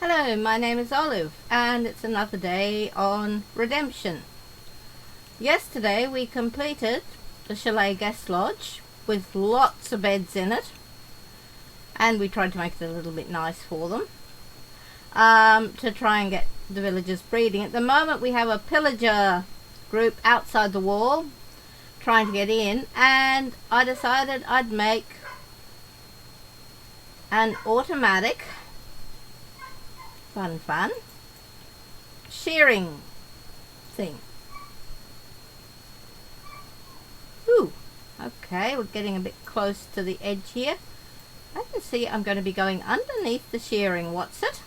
Hello, my name is Olive, and it's another day on Redemption. Yesterday we completed the Chalet Guest Lodge with lots of beds in it, and we tried to make it a little bit nice for them to try and get the villagers breeding. At the moment we have a pillager group outside the wall trying to get in, and I decided I'd make an automatic fun shearing thing. Ooh, okay, we're getting a bit close to the edge here. I can see I'm going to be going underneath the shearing. What's it?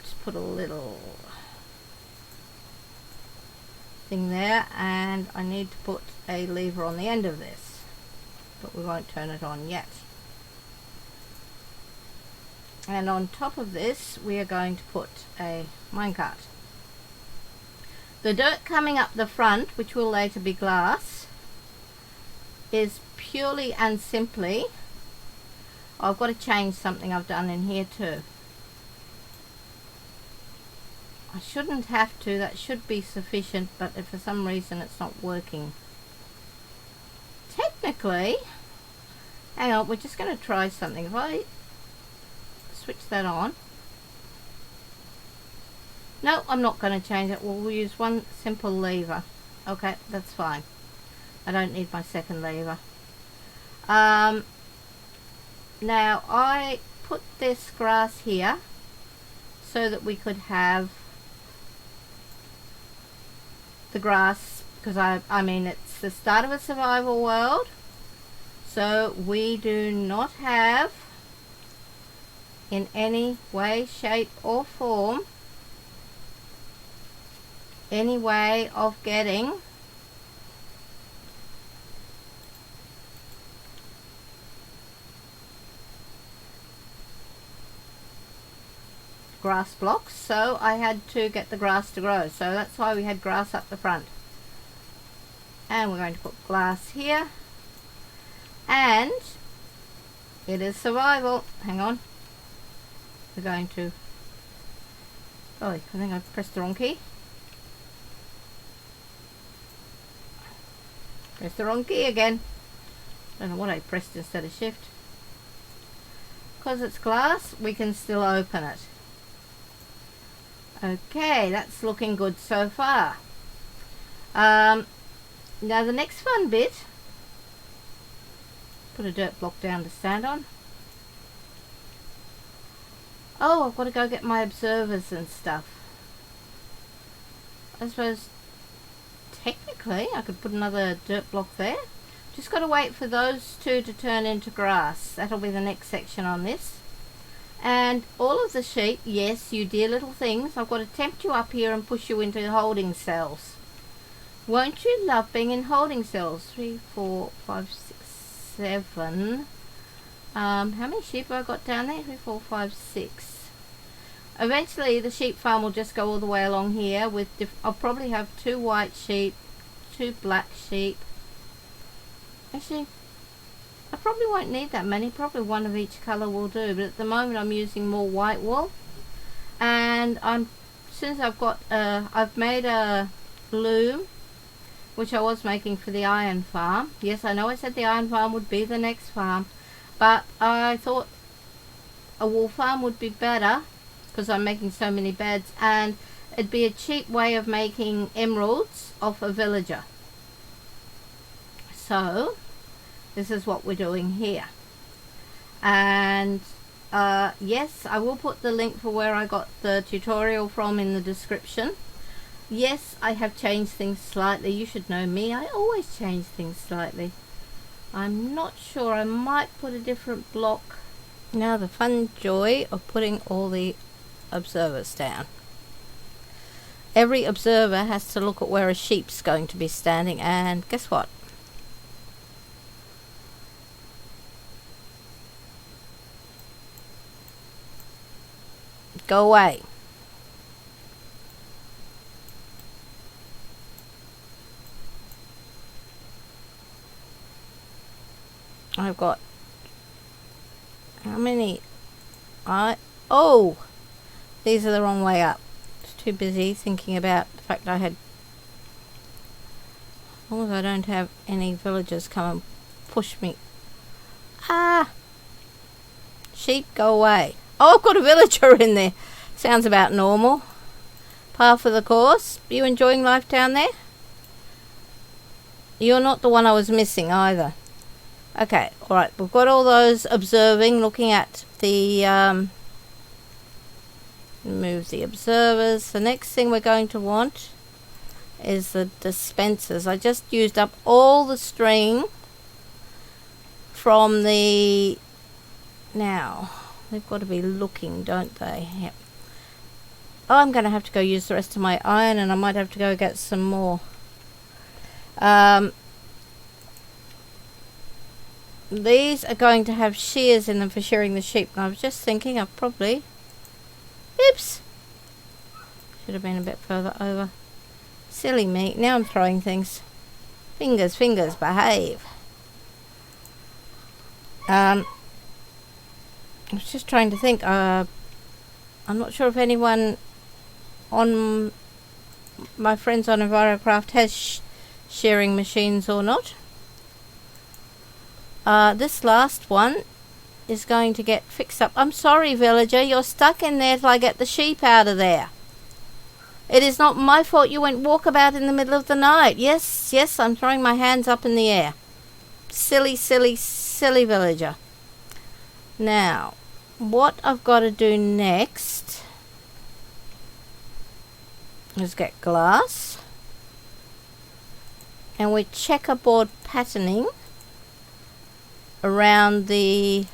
Just put a little thing there, and I need to put a lever on the end of this, but we won't turn it on yet. And on top of this we are going to put a minecart. The dirt coming up the front, which will later be glass, is purely and simply, I've got to change something I've done in here too. I shouldn't have to, that should be sufficient, but if for some reason it's not working. Technically, hang on, we're just going to try something. If I switch that on. No, I'm not going to change it. We'll use one simple lever. Okay, that's fine. I don't need my second lever. Now I put this grass here so that we could have the grass, because I mean it's the start of a survival world, so we do not have in any way, shape or form any way of getting grass blocks, so I had to get the grass to grow, so that's why we had grass up the front. And we're going to put glass here, and it is survival. Hang on, we're going to, oh, I think I pressed the wrong key. Press the wrong key again. Don't know what I pressed instead of shift. Because it's glass, we can still open it. Okay, that's looking good so far. Now the next fun bit, put a dirt block down to stand on. Oh, I've got to go get my observers and stuff. I suppose technically I could put another dirt block there. Just got to wait for those two to turn into grass. That'll be the next section on this. And all of the sheep, yes, you dear little things, I've got to tempt you up here and push you into holding cells. Won't you love being in holding cells? 3, 4, 5, 6, 7. How many sheep have I got down there? 3, 4, 5, 6. Eventually the sheep farm will just go all the way along here with I'll probably have 2 white sheep, 2 black sheep. Actually, I probably won't need that many, probably one of each colour will do, but at the moment I'm using more white wool. And since I've got I've made a loom, which I was making for the iron farm. Yes, I know I said the iron farm would be the next farm, but I thought a wool farm would be better because I'm making so many beds, and it'd be a cheap way of making emeralds off a villager. So this is what we're doing here. And yes, I will put the link for where I got the tutorial from in the description. Yes, I have changed things slightly. You should know me, I always change things slightly. I'm not sure, I might put a different block. Now the fun joy of putting all the observers down. Every observer has to look at where a sheep's going to be standing, and guess what? Go away. I've got How many? Oh! These are the wrong way up. Just too busy thinking about the fact I had... As long as I don't have any villagers come and push me. Ah! Sheep, go away. Oh, I've got a villager in there. Sounds about normal. Par for the course. You enjoying life down there? You're not the one I was missing either. Okay, alright. We've got all those observing, looking at the... move the observers. The next thing we're going to want is the dispensers. I just used up all the string from the... Now, they've got to be looking, don't they? Yep. Oh, I'm going to have to go use the rest of my iron, and I might have to go get some more. These are going to have shears in them for shearing the sheep, and I was just thinking I've probably... Oops! Should have been a bit further over. Silly me. Now I'm throwing things. Fingers, behave. I was just trying to think. I'm not sure if anyone on my friends on EnviroCraft has shearing machines or not. This last one is going to get fixed up. I'm sorry, villager. You're stuck in there till I get the sheep out of there. It is not my fault you went walkabout in the middle of the night. Yes, yes, I'm throwing my hands up in the air. Silly, silly, silly villager. Now, what I've got to do next is get glass. And we're checkerboard patterning around the...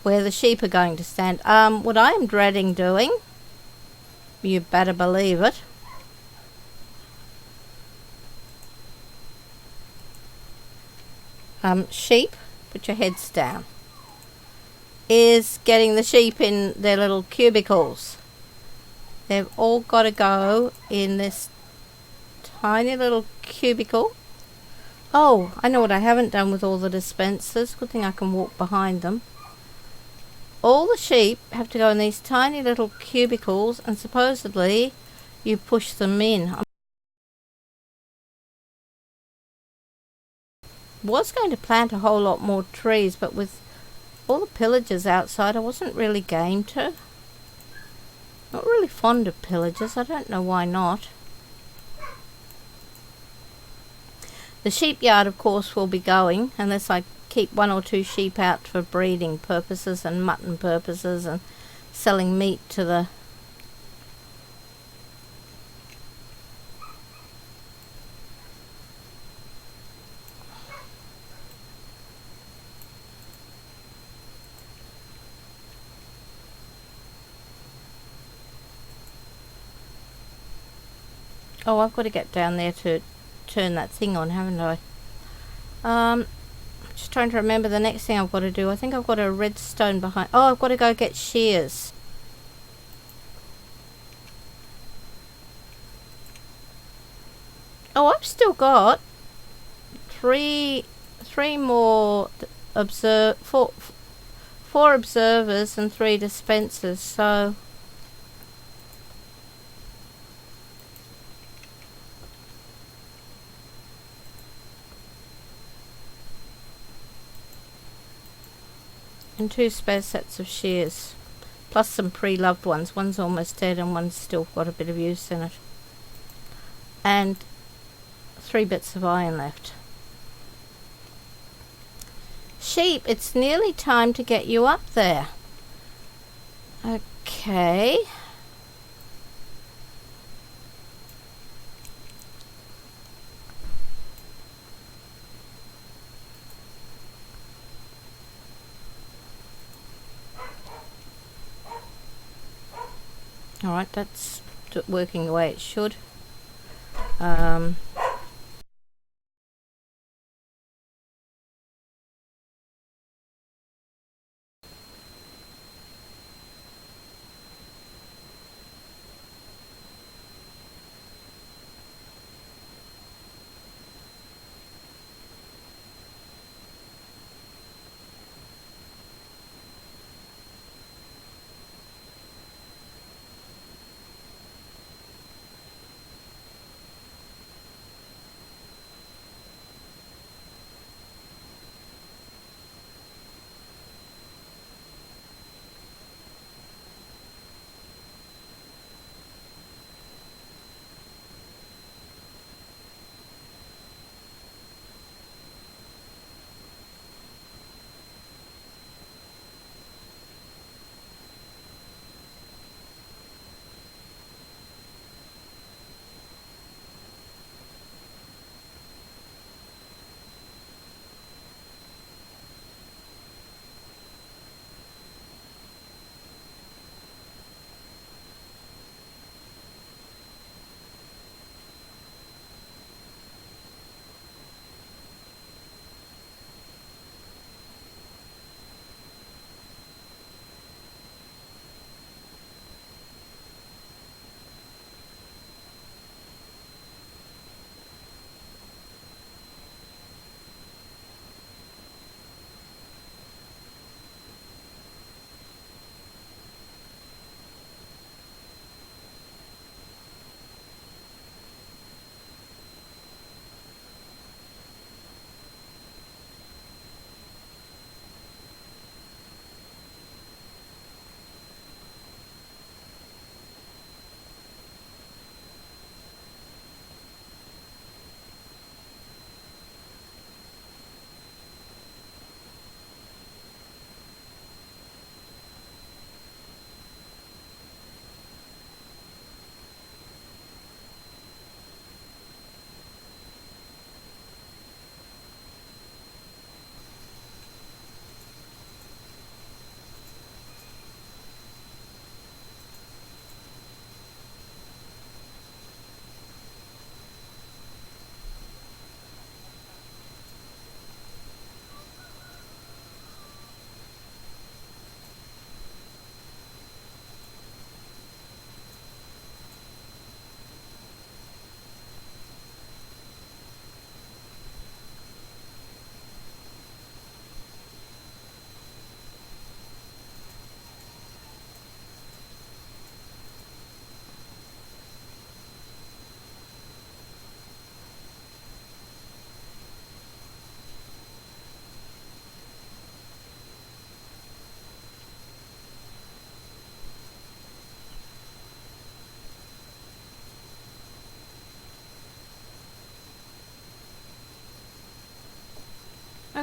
where the sheep are going to stand. What I am dreading doing, you better believe it, sheep, put your heads down, is getting the sheep in their little cubicles. They've all got to go in this tiny little cubicle. Oh, I know what I haven't done with all the dispensers. Good thing I can walk behind them. All the sheep have to go in these tiny little cubicles, and supposedly you push them in. I was going to plant a whole lot more trees, but with all the pillagers outside, I wasn't really game to. Not really fond of pillagers. I don't know why not. The sheep yard, of course, will be going, unless I keep 1 or 2 sheep out for breeding purposes and mutton purposes and selling meat to the... Oh, I've got to get down there to turn that thing on, haven't I? Just trying to remember the next thing I've got to do. I think I've got a redstone behind... Oh, I've got to go get shears. Oh, I've still got three more four observers and 3 dispensers, so... and 2 spare sets of shears, plus some pre-loved ones. One's almost dead and one's still got a bit of use in it. And 3 bits of iron left. Sheep, it's nearly time to get you up there. Okay. Alright, that's working the way it should.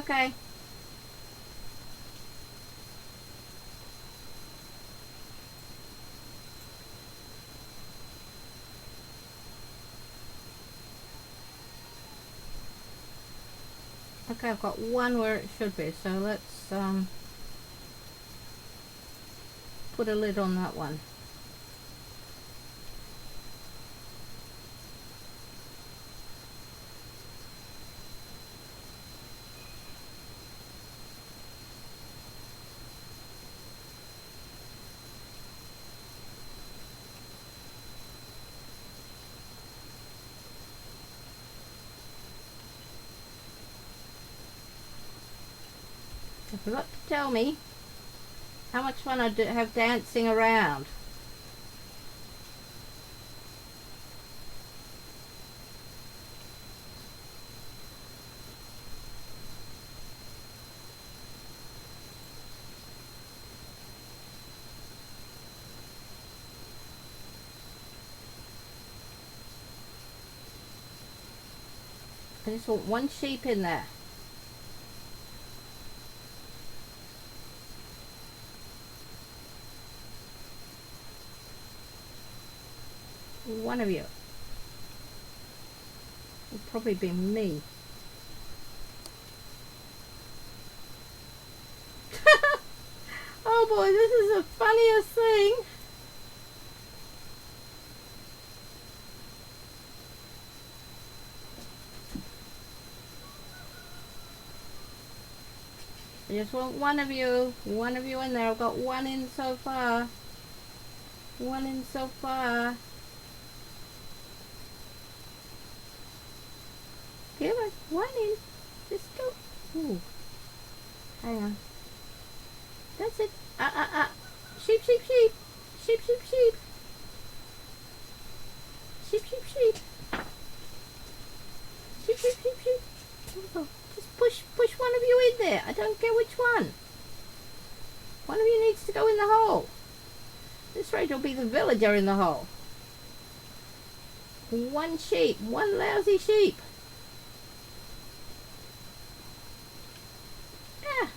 Okay. Okay, I've got one where it should be, so let's put a lid on that one. I forgot to tell me how much fun I have dancing around. I just want one sheep in there. One of you. Will probably be me. Oh boy, this is the funniest thing. I just want one of you in there. I've got one in so far. One in so far. Come on, one in. Just go. Ooh. Hang on. That's it. Sheep, sheep, sheep. Sheep, sheep, sheep. Sheep, sheep, sheep. Sheep, sheep, sheep, sheep. Oh, just push one of you in there. I don't care which one. One of you needs to go in the hole. This rate will be the villager in the hole. One sheep. One lousy sheep. Ah.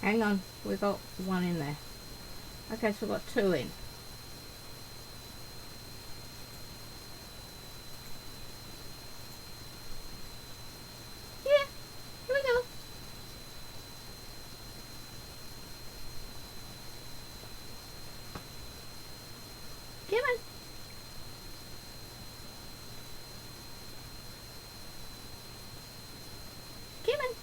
Hang on, we've got one in there. Okay, so we've got two in. Yeah, here we go. Come on. Come on.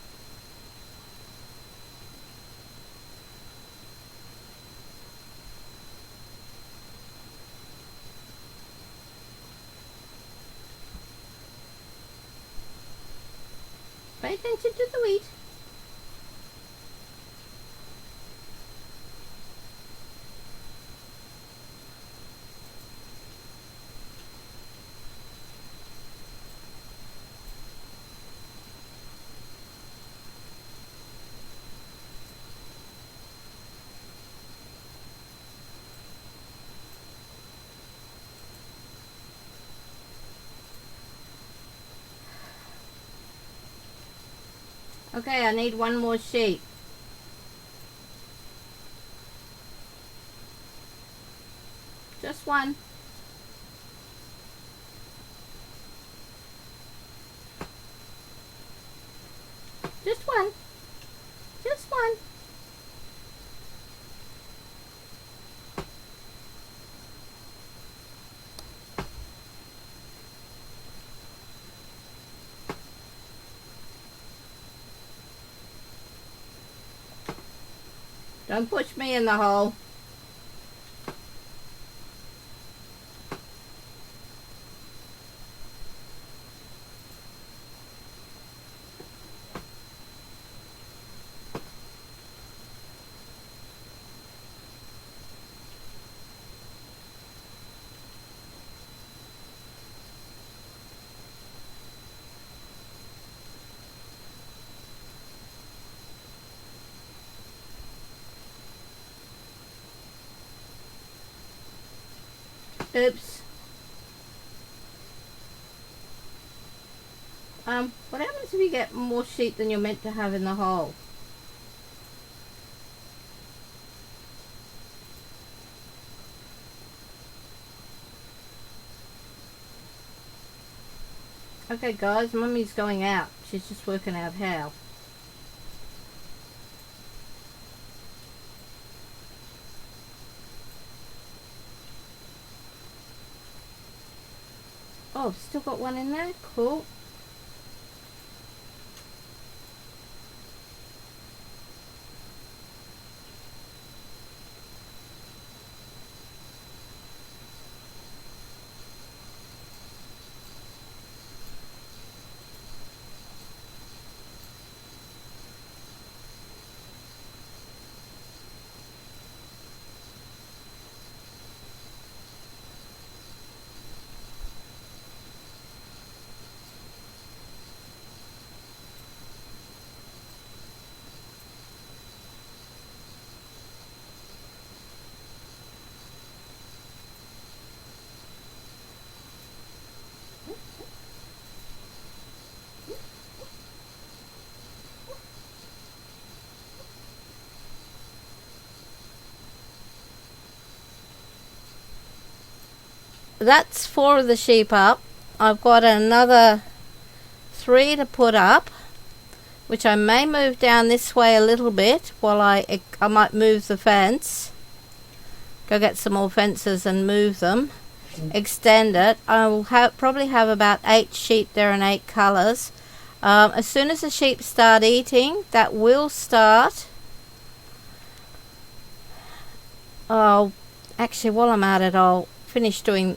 Pay attention to the wheat. Okay, I need one more sheep. Just one. Just one. Just one. Don't push me in the hole. Oops. What happens if you get more sheep than you're meant to have in the hole? Okay guys, Mummy's going out. She's just working out how. Oh, I've still got one in there. Cool. That's 4 of the sheep up. I've got another 3 to put up, which I may move down this way a little bit while I might move the fence. Go get some more fences and move them. Extend it. I will probably have about 8 sheep there in 8 colours. As soon as the sheep start eating, that will start. Oh, actually, while I'm at it, I'll finish doing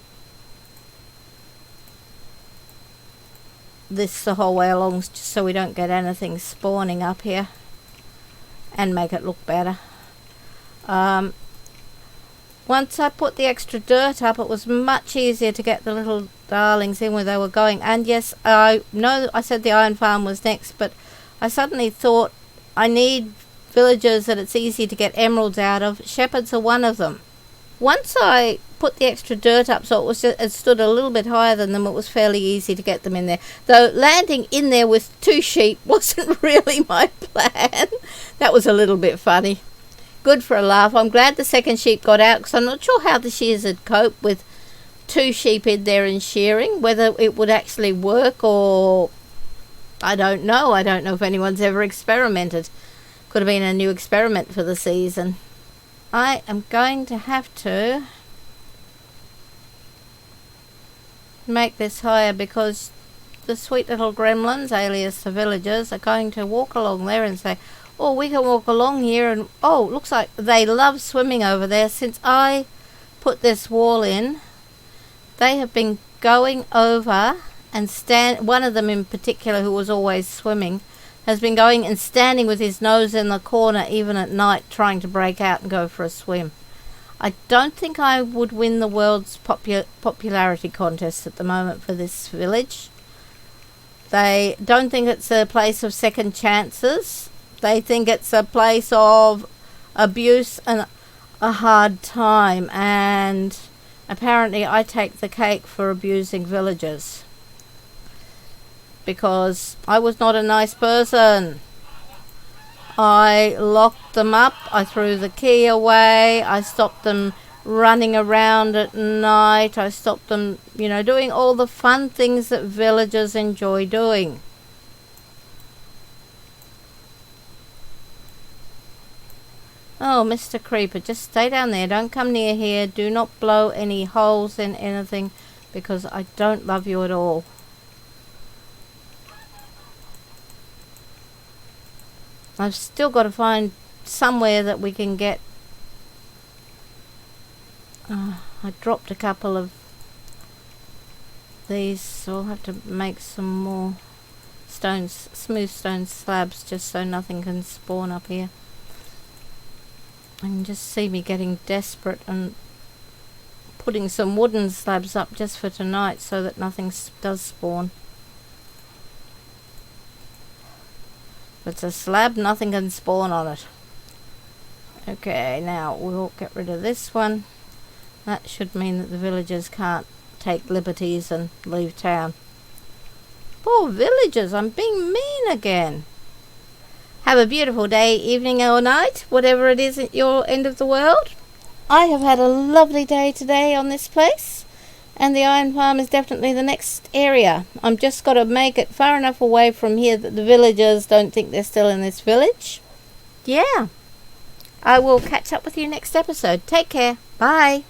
this the whole way along, just so we don't get anything spawning up here, and make it look better. Once I put the extra dirt up, it was much easier to get the little darlings in where they were going. And yes, I know I said the iron farm was next, but I suddenly thought I need villagers that it's easy to get emeralds out of. Shepherds are one of them. Once I put the extra dirt up so it stood a little bit higher than them, it was fairly easy to get them in there. Though landing in there with 2 sheep wasn't really my plan. That was a little bit funny. Good for a laugh. I'm glad the second sheep got out, because I'm not sure how the shears would cope with 2 sheep in there and shearing, whether it would actually work, or I don't know. I don't know if anyone's ever experimented. Could have been a new experiment for the season. I am going to have to make this higher, because the sweet little gremlins, alias the villagers, are going to walk along there and say, oh, we can walk along here, and oh, looks like they love swimming over there. Since I put this wall in, they have been going over and one of them in particular, who was always swimming, has been going and standing with his nose in the corner even at night, trying to break out and go for a swim. I don't think I would win the world's popularity contest at the moment for this village. They don't think it's a place of second chances. They think it's a place of abuse and a hard time, and apparently I take the cake for abusing villagers, because I was not a nice person. I locked them up, I threw the key away, I stopped them running around at night, I stopped them, doing all the fun things that villagers enjoy doing. Oh, Mr. Creeper, just stay down there. Don't come near here. Do not blow any holes in anything, because I don't love you at all. I've still got to find somewhere that we can get... I dropped a couple of these, so I'll have to make some more smooth stone slabs, just so nothing can spawn up here. You can just see me getting desperate and putting some wooden slabs up just for tonight, so that nothing does spawn. If it's a slab, nothing can spawn on it. Okay, now we'll get rid of this one. That should mean that the villagers can't take liberties and leave town. Poor villagers, I'm being mean again. Have a beautiful day, evening or night, whatever it is at your end of the world. I have had a lovely day today on this place, and the iron farm is definitely the next area. I'm just got to make it far enough away from here that the villagers don't think they're still in this village. Yeah. I will catch up with you next episode. Take care. Bye.